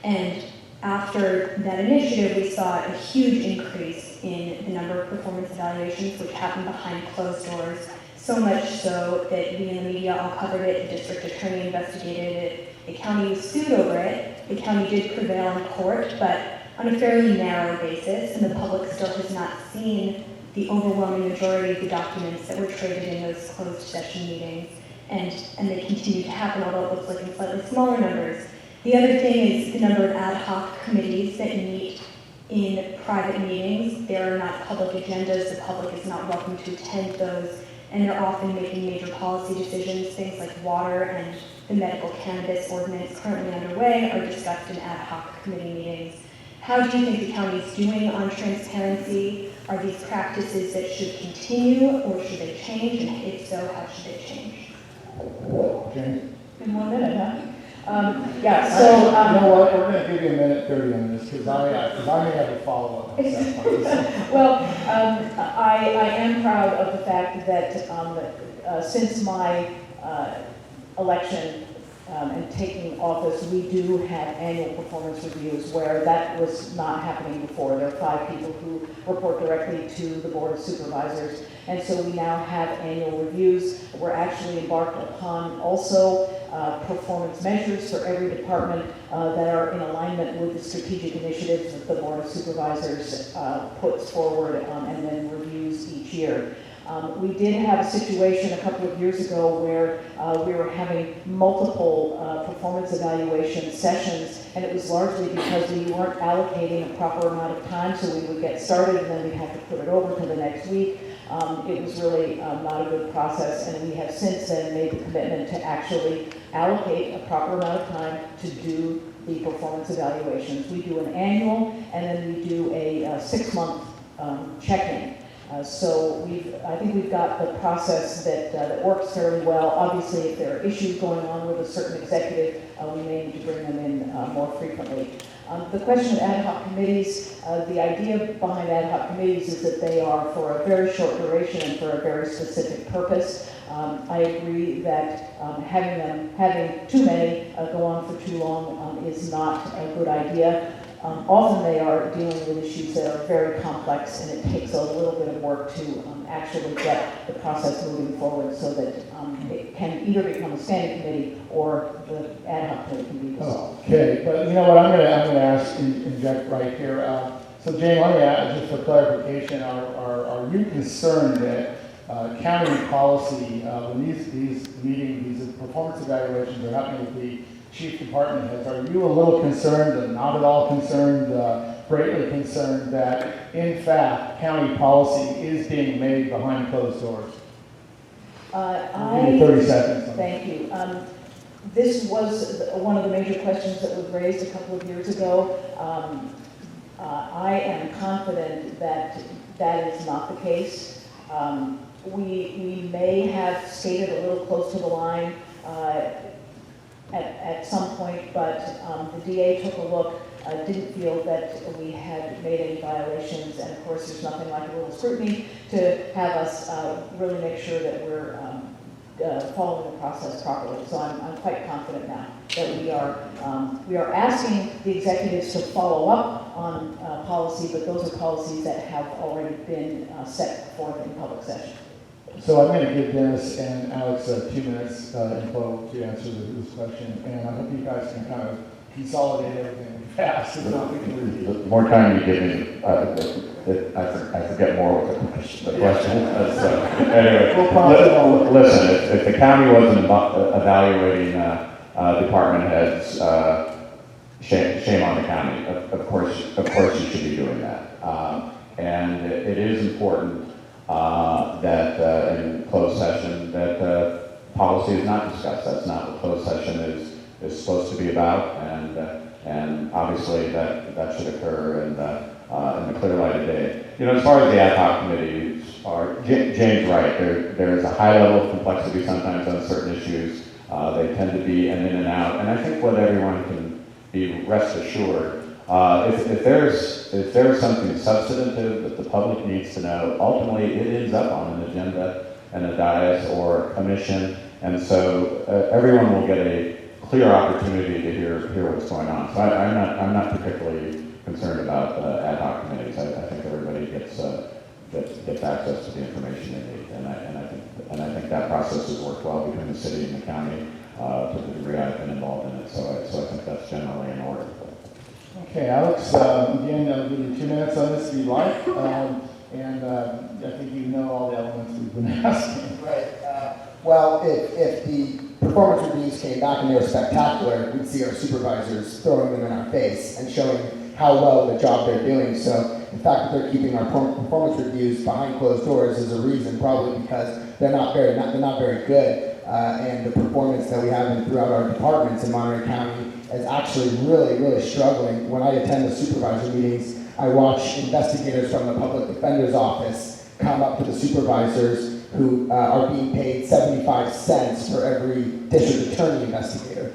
And after that initiative, we saw a huge increase in the number of performance evaluations, which happened behind closed doors, so much so that we in the media all covered it, the district attorney investigated it, the county was sued over it, the county did prevail in court, but on a fairly narrow basis, and the public still has not seen the overwhelming majority of the documents that were traded in those closed session meetings, and they continue to happen, although it looks like in slightly smaller numbers. The other thing is the number of ad hoc committees that meet in private meetings. There are not public agendas, the public is not welcome to attend those, and they're often making major policy decisions. Things like water and the medical cannabis ordinance currently underway are discussed in ad hoc committee meetings. How do you think the county is doing on transparency? Are these practices that should continue, or should they change? And if so, how should they change? Jane? In 1 minute, huh? You know what, we're going to give you a minute 30 on this, because I may have a follow-up. Well, I am proud of the fact that since my election and taking office, we do have annual performance reviews where that was not happening before. There are 5 people who report directly to the Board of Supervisors, and so we now have annual reviews. We're actually embarked upon also performance measures for every department that are in alignment with the strategic initiatives that the Board of Supervisors puts forward and then reviews each year. We did have a situation a couple of years ago where we were having multiple performance evaluation sessions, and it was largely because we weren't allocating a proper amount of time, so we would get started and then we'd have to put it over to the next week. It was really not a good process, and we have since then made the commitment to actually allocate a proper amount of time to do the performance evaluations. We do an annual, and then we do a 6-month check-in. So I think we've got the process that works fairly well. Obviously, if there are issues going on with a certain executive, we may need to bring them in more frequently. The question of ad hoc committees, the idea behind ad hoc committees is that they are for a very short duration and for a very specific purpose. I agree that having too many go on for too long is not a good idea. Often they are dealing with issues that are very complex, and it takes a little bit of work to actually get the process moving forward so that it can either become a standing committee or the ad hoc committee can be dissolved. Okay, but you know what, I'm going to ask, inject right here. So Jane, let me ask, just for clarification, are you concerned that county policy, when these meetings, these performance evaluations are happening with the chief department heads, are you a little concerned, not at all concerned, greatly concerned that, in fact, county policy is being made behind closed doors. I'll give you 30 seconds. Thank you. This was one of the major questions that was raised a couple of years ago. I am confident that that is not the case. We may have skated a little close to the line at some point, but the DA took a look, didn't feel that we had made any violations, and of course there's nothing like a little scrutiny to have us really make sure that we're following the process properly. So I'm quite confident now that we are asking the executives to follow up on policy, but those are policies that have already been set forth in public session. So I'm going to give Dennis and Alex 2 minutes info to answer this question, and I hope you guys can kind of consolidate everything fast. If not, we can The more time you give me, I forget more what the question. So, anyway, listen, if the county wasn't evaluating department heads, shame on the county. Of course you should be doing that. And it is important that in closed session that policy is not discussed. That's not what closed session is supposed to be about, and obviously that should occur in the clear light of day. You know, as far as the ad hoc committees are, Jane's right. There is a high level of complexity sometimes on certain issues. They tend to be an in and out, and I think what everyone can be rest assured, if there's something substantive that the public needs to know, ultimately it ends up on an agenda and a dais or a commission, and so everyone will get a clear opportunity to hear what's going on. So I'm not particularly concerned about ad hoc committees. I think everybody gets access to the information they need, and I think that process has worked well between the city and the county to the degree I've been involved in it. So I think that's generally in order. Okay, Alex, again, I'll give you 2 minutes on this if you'd like. And I think you know all the elements we've been asking. Right. Well, if the performance reviews came back and they were spectacular, we'd see our supervisors throwing them in our face and showing how well the job they're doing. So the fact that they're keeping our performance reviews behind closed doors is a reason, probably because they're not very good. And the performance that we have throughout our departments in Monterey County is actually really struggling. When I attend the supervisor meetings, I watch investigators from the public defender's office come up to the supervisors who are being paid 75 cents for every district attorney investigator.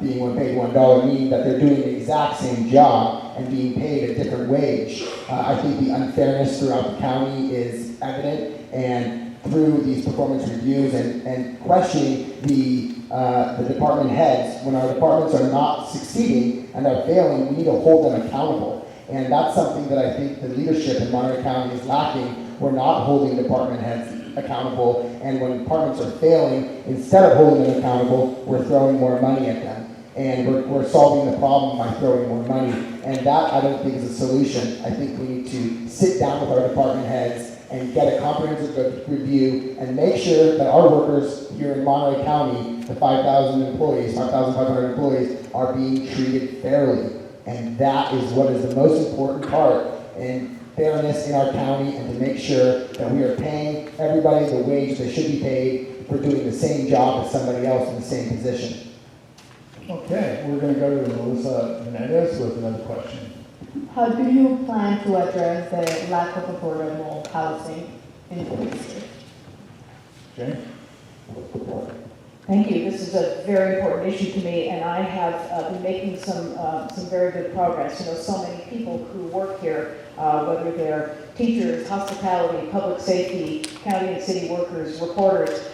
Being paid $1, meaning that they're doing the exact same job and being paid a different wage. I think the unfairness throughout the county is evident, and through these performance reviews and questioning the department heads, when our departments are not succeeding and are failing, we need to hold them accountable. And that's something that I think the leadership in Monterey County is lacking. We're not holding department heads accountable, and when departments are failing, instead of holding them accountable, we're throwing more money at them. And we're solving the problem by throwing more money. And that, I don't think, is a solution. I think we need to sit down with our department heads and get a comprehensive review and make sure that our workers here in Monterey County, the 5,000 employees, 5,500 employees, are being treated fairly. And that is what is the most important part in fairness in our county, and to make sure that we are paying everybody the wage they should be paid for doing the same job as somebody else in the same position. Okay, we're going to go to Melissa Hernandez with another question. How do you plan to address the lack of affordable housing in the district? Jane? Thank you. This is a very important issue to me, and I have been making some very good progress. You know, so many people who work here, whether they're teachers, hospitality, public safety, county and city workers, reporters,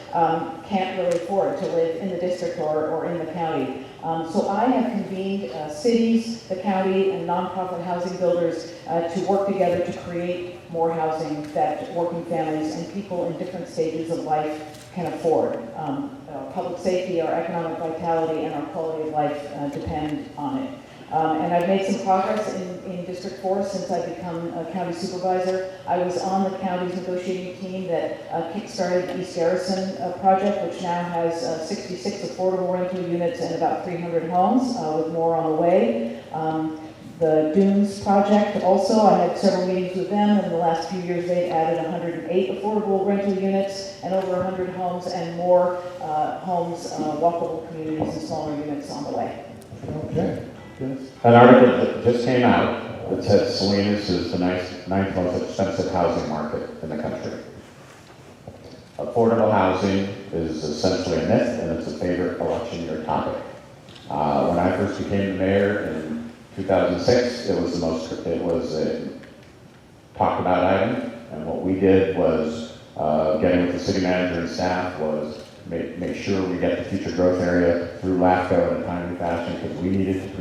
can't really afford to live in the district or in the county. So I have convened cities, the county, and nonprofit housing builders to work together to create more housing that working families and people in different stages of life can afford. Public safety, our economic vitality, and our quality of life depend on it. And I've made some progress in District 4 since I've become a county supervisor. I was on the county's negotiating team that kick-started the East Garrison project, which now has 66 affordable rental units and about 300 homes, with more on the way. The Dunes project also, I had several meetings with them. In the last few years, they've added 108 affordable rental units and over 100 homes and more homes, walkable communities and smaller units on the way. Okay. Yes. An article that just came out that said Salinas is the ninth most expensive housing market in the country. Affordable housing is essentially a myth, and it's a favorite election year topic. When I first became the mayor in 2006, it was a talked about item, and what we did was, getting with the city manager and staff, was make sure we get the future growth area through LAFCO in a timely fashion, because we needed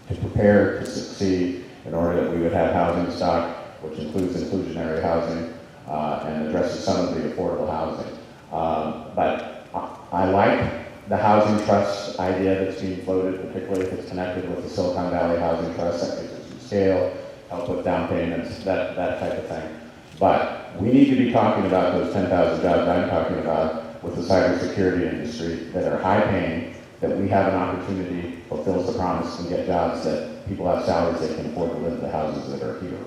to prepare to succeed in order that we would have housing stock, which includes inclusionary housing, and addresses some of the affordable housing. But I like the housing trust idea that's being floated, particularly if it's connected with the Silicon Valley Housing Trust, that gives us some scale, help with down payments, that type of thing. But we need to be talking about those 10,000 jobs I'm talking about with the cybersecurity industry that are high paying, that we have an opportunity, fulfills the promise, and get jobs that people have salaries they can afford to live in the houses that are here.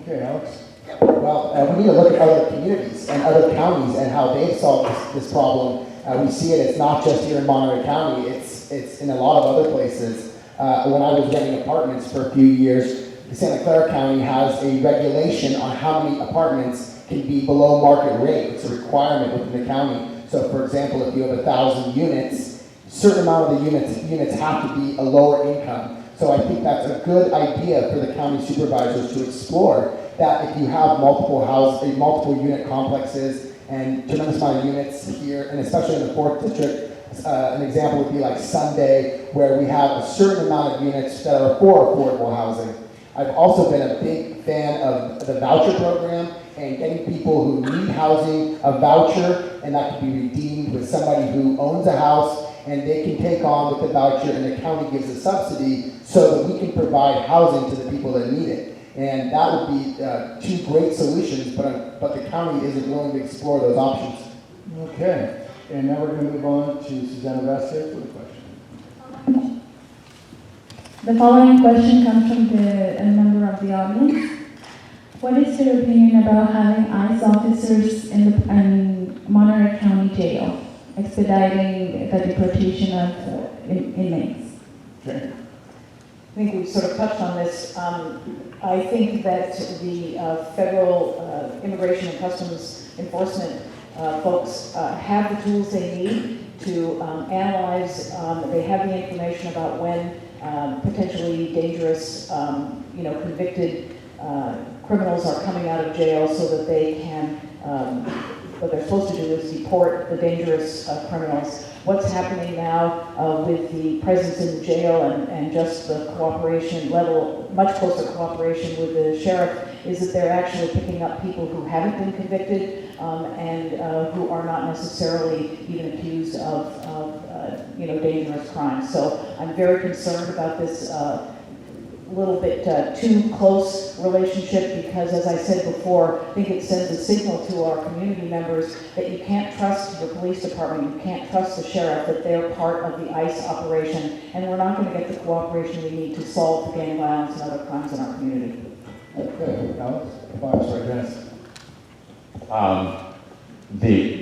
Okay, Alex. Well, we need to look at other communities and other counties and how they've solved this problem. We see it, it's not just here in Monterey County, it's in a lot of other places. When I was renting apartments for a few years, Santa Clara County has a regulation on how many apartments can be below market rate. It's a requirement within the county. So for example, if you have 1,000 units, a certain amount of the units have to be a lower income. So I think that's a good idea for the county supervisors to explore, that if you have multiple unit complexes and tremendous amount of units here, and especially in the 4th district, an example would be like Sunday, where we have a certain amount of units that are for affordable housing. I've also been a big fan of the voucher program and getting people who need housing a voucher, and that can be redeemed with somebody who owns a house, and they can take on with the voucher, and the county gives a subsidy so that we can provide housing to the people that need it. And that would be two great solutions, but the county isn't willing to explore those options. Okay. And now we're going to move on to Susanna Vasquez for the question. The following question comes from a member of the audience. What is your opinion about having ICE officers in Monterey County Jail, expediting the deportation of inmates? Okay. I think we sort of touched on this. I think that the federal immigration and customs enforcement folks have the tools they need to analyze. They have the information about when potentially dangerous, convicted criminals are coming out of jail, so that they can, what they're supposed to do is deport the dangerous criminals. What's happening now with the presence in the jail and just the cooperation level, much closer cooperation with the sheriff, is that they're actually picking up people who haven't been convicted and who are not necessarily even accused of dangerous crimes. So I'm very concerned about this little bit too close relationship, because as I said before, I think it sends a signal to our community members that you can't trust your police department, you can't trust the sheriff, that they're part of the ICE operation, and we're not going to get the cooperation we need to solve the gang violence and other crimes in our community. Okay, Alex. Sorry, Dennis.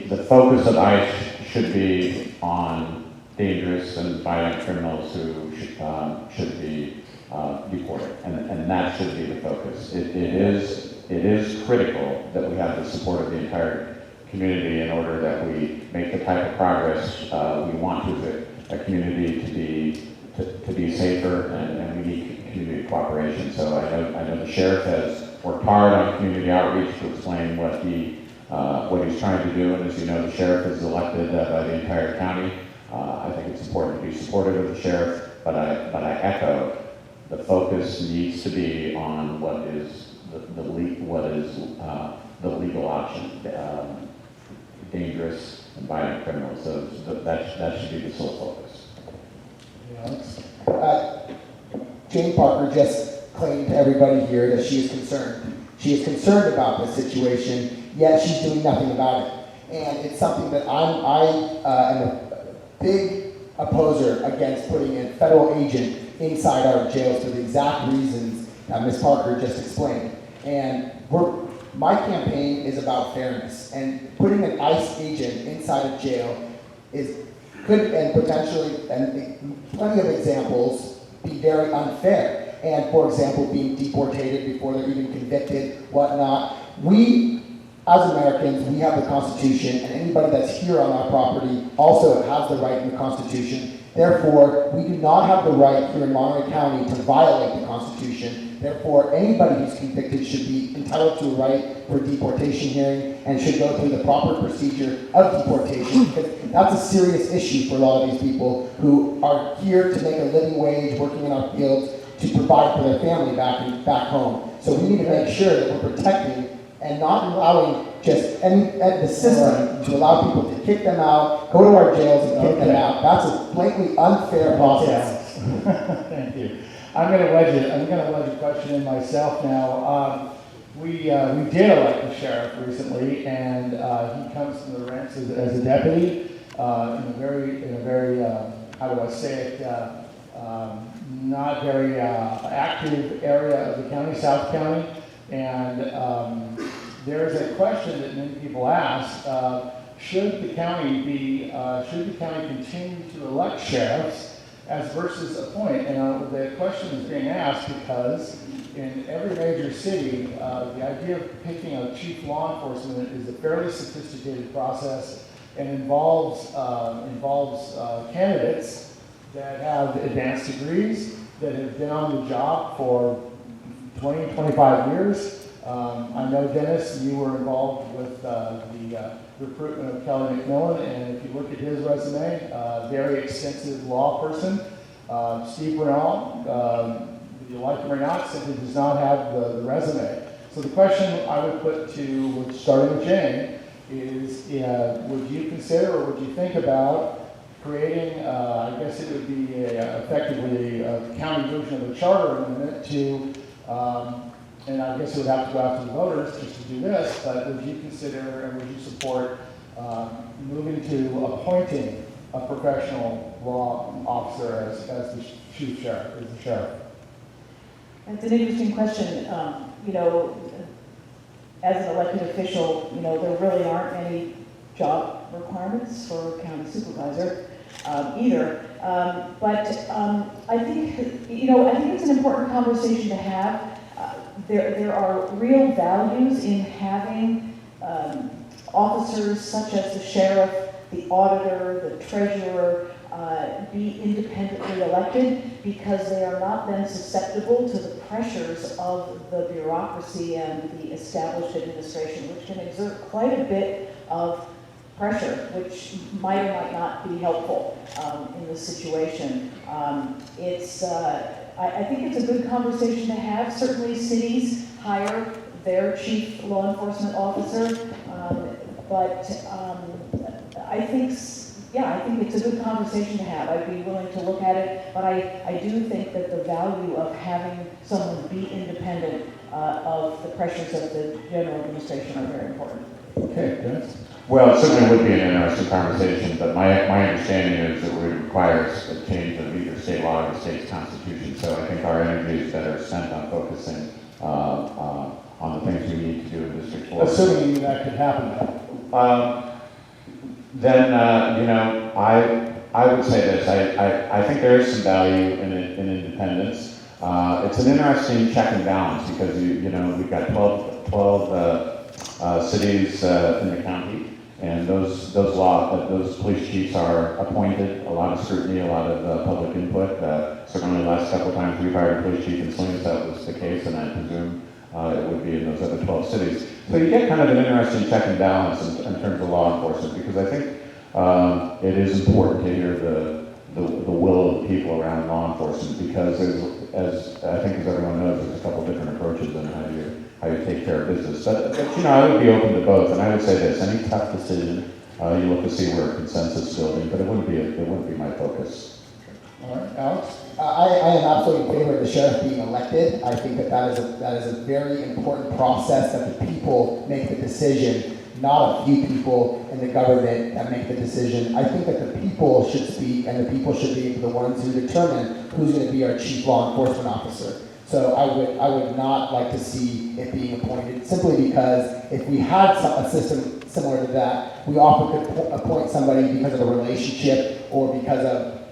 The focus of ICE should be on dangerous and violent criminals who should be deported, and that should be the focus. It is critical that we have the support of the entire community in order that we make the type of progress we want to a community to be safer, and we need community cooperation. So I know the sheriff has worked hard on community outreach to explain what he's trying to do, and as you know, the sheriff is elected by the entire county. I think it's important to be supportive of the sheriff, but I echo, the focus needs to be on what is the legal option, dangerous and violent criminals. So that should be the sole focus. Alex? Jane Parker just claimed to everybody here that she is concerned. She is concerned about this situation, yet she's doing nothing about it. And it's something that I am a big opposer against putting a federal agent inside our jails for the exact reasons that Ms. Parker just explained. And my campaign is about fairness, and putting an ICE agent inside a jail could, and potentially, and plenty of examples, be very unfair. And for example, being deportated before they're even convicted, whatnot. We, as Americans, we have the Constitution, and anybody that's here on our property also has the right in the Constitution. Therefore, we do not have the right here in Monterey County to violate the Constitution. Therefore, anybody who's convicted should be entitled to a right for a deportation hearing and should go through the proper procedure of deportation, because that's a serious issue for a lot of these people who are here to make a living wage, working in our fields, to provide for their family back home. So we need to make sure that we're protecting and not allowing just the system to allow people to kick them out, go to our jails and kick them out. That's a blatantly unfair process. Thank you. I'm going to wedge a question in myself now. We did elect a sheriff recently, and he comes from the ranks as a deputy in a very how do I say it, not very active area of the county, South County, and there's a question that many people ask: should the county continue to elect sheriffs as versus appoint? And the question is being asked because in every major city, the idea of picking a chief law enforcement is a fairly sophisticated process and involves candidates that have advanced degrees, that have been on the job for 20, 25 years. I know, Dennis, you were involved with the recruitment of Kelly McMillan, and if you look at his resume, very extensive law person. Steve Renault, you like him or not, simply does not have the resume. So the question I would put to, starting with Jane, is would you consider or would you think about creating, I guess it would be effectively a county version of a charter amendment to, and I guess it would have to go out to the voters just to do this, but would you consider and would you support moving to appointing a professional law officer as the chief sheriff, as the sheriff? That's an interesting question. As an elected official, there really aren't any job requirements for a county supervisor either. But I think it's an important conversation to have. There are real values in having officers such as the sheriff, the auditor, the treasurer, be independently elected, because they are not then susceptible to the pressures of the bureaucracy and the established administration, which can exert quite a bit of pressure, which might or might not be helpful in this situation. I think it's a good conversation to have. Certainly cities hire their chief law enforcement officer, but I think it's a good conversation to have. I'd be willing to look at it, but I do think that the value of having someone be independent of the pressures of the general administration are very important. Okay, Dennis? Well, it certainly would be an interesting conversation, but my understanding is that it would require a change of either state law or the state's constitution. So I think our energy is better spent on focusing on the things we need to do in District 4. Assuming that could happen. Then I would say this. I think there is some value in independence. It's an interesting check and balance because we've got 12 cities in the county, and those police chiefs are appointed. A lot of scrutiny, a lot of public input. Certainly, the last couple of times we've hired a police chief in Salinas, that was the case, and I presume it would be in those other 12 cities. So you get kind of an interesting check and balance in terms of law enforcement, because I think it is important to hear the will of the people around law enforcement, because as everyone knows, there's a couple different approaches on how you take care of business. But I would be open to both, and I would say this: any tough decision, you look to see where a consensus is building, but it wouldn't be my focus. All right, Alex? I am absolutely in favor of the sheriff being elected. I think that is a very important process, that the people make the decision not a few people in the government that make the decision. I think that the people should speak, and the people should be the ones who determine who's going to be our chief law enforcement officer. So I would not like to see it being appointed, simply because if we had a system similar to that, we often could appoint somebody because of a relationship or because of